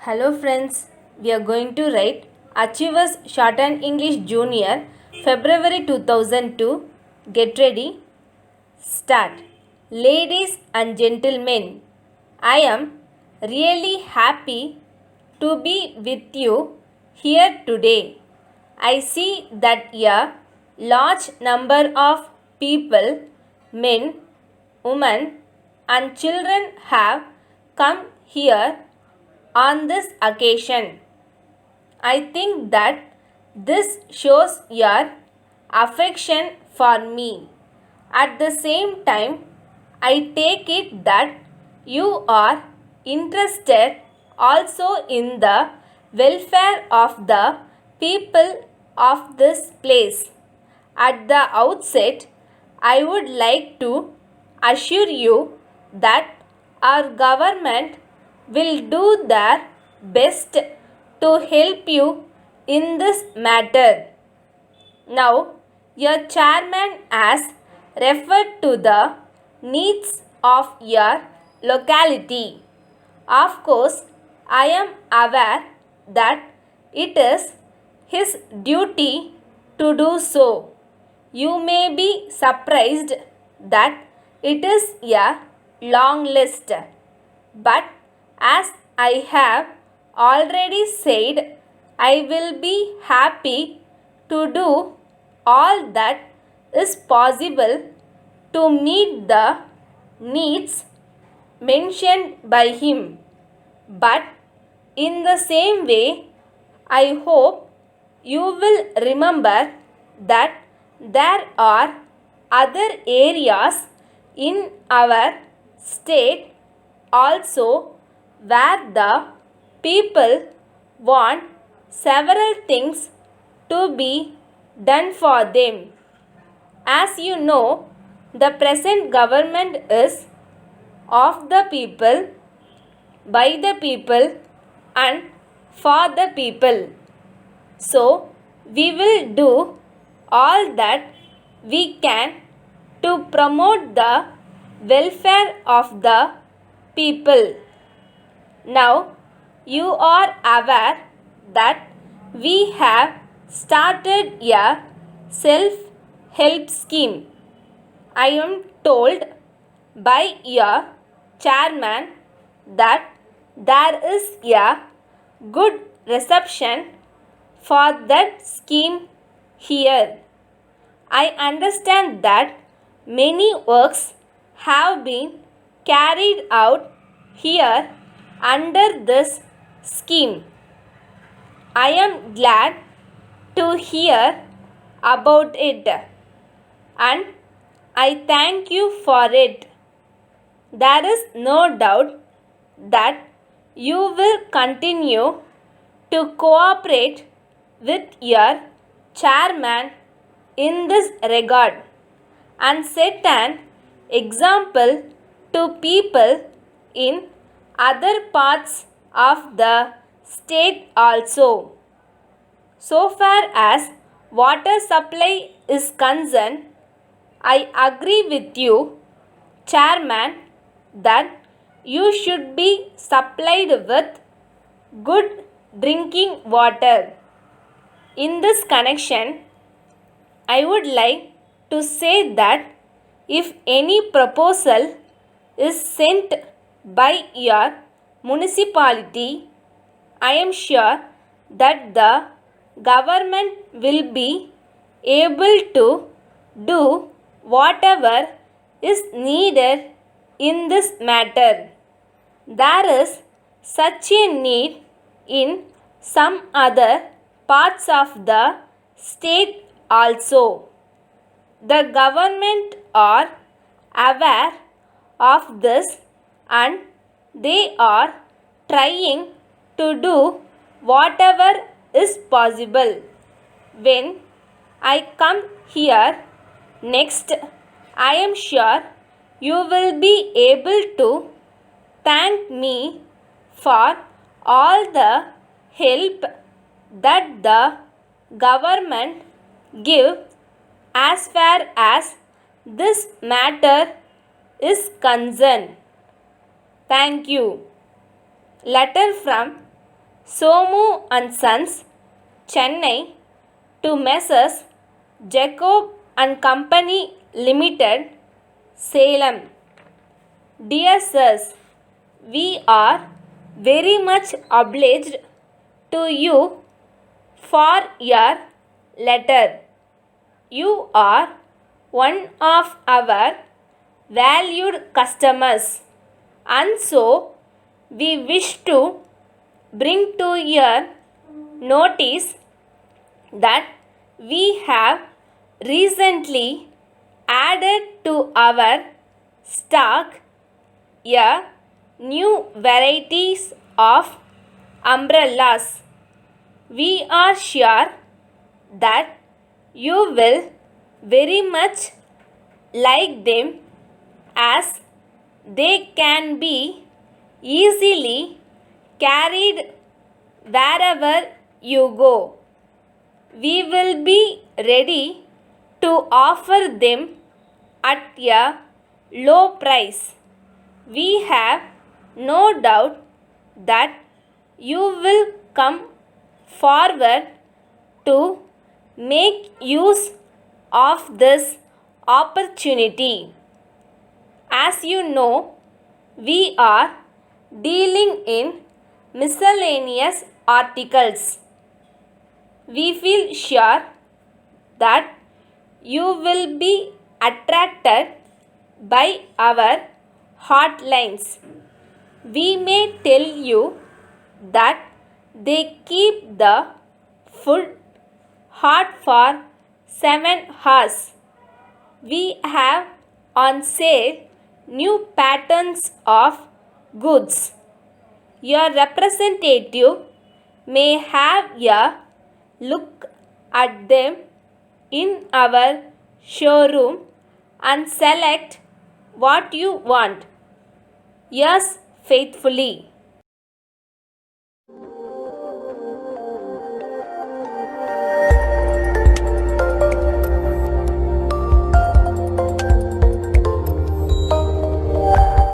Hello friends, we are going to write Achievers Shorthand English Junior February 2002. Get ready. Start. Ladies and gentlemen, I am really happy to be with you here today. I see that a large number of people, men, women and children have come here on this occasion. I think that this shows your affection for me. At the same time, I take it that you are interested also in the welfare of the people of this place. At the outset, I would like to assure you that our government will do their best to help you in this matter. Now, your chairman has referred to the needs of your locality. Of course, I am aware that it is his duty to do so. You may be surprised that it is a long list, but as I have already said, I will be happy to do all that is possible to meet the needs mentioned by him. But in the same way, I hope you will remember that there are other areas in our state also where the people want several things to be done for them. As you know, the present government is of the people, by the people, and for the people. So, we will do all that we can to promote the welfare of the people. Now, you are aware that we have started a self help scheme. I am told by your chairman that there is a good reception for that scheme here. I understand that many works have been carried out here under this scheme. I am glad to hear about it and I thank you for it. There is no doubt that you will continue to cooperate with your chairman in this regard and set an example to people in other parts of the state also. So far as water supply is concerned, I agree with you, Chairman, that you should be supplied with good drinking water. In this connection, I would like to say that if any proposal is sent by your municipality, I am sure that the government will be able to do whatever is needed in this matter. There is such a need in some other parts of the state also. The government are aware of this and they are trying to do whatever is possible. When I come here next, I am sure you will be able to thank me for all the help that the government give as far as this matter is concerned. Thank you. Letter from Somu and Sons, Chennai, to Messrs. Jacob and Company Limited, Salem. Dear Sirs, we are very much obliged to you for your letter. You are one of our valued customers, and so we wish to bring to your notice that we have recently added to our stock a new varieties of umbrellas. We are sure that you will very much like them, as they can be easily carried wherever you go. We will be ready to offer them at a low price. We have no doubt that you will come forward to make use of this opportunity. As you know, we are dealing in miscellaneous articles. We feel sure that you will be attracted by our hotlines. We may tell you that they keep the food hot for 7 hours. We have on sale new patterns of goods. Your representative may have a look at them in our showroom and select what you want. Yours faithfully.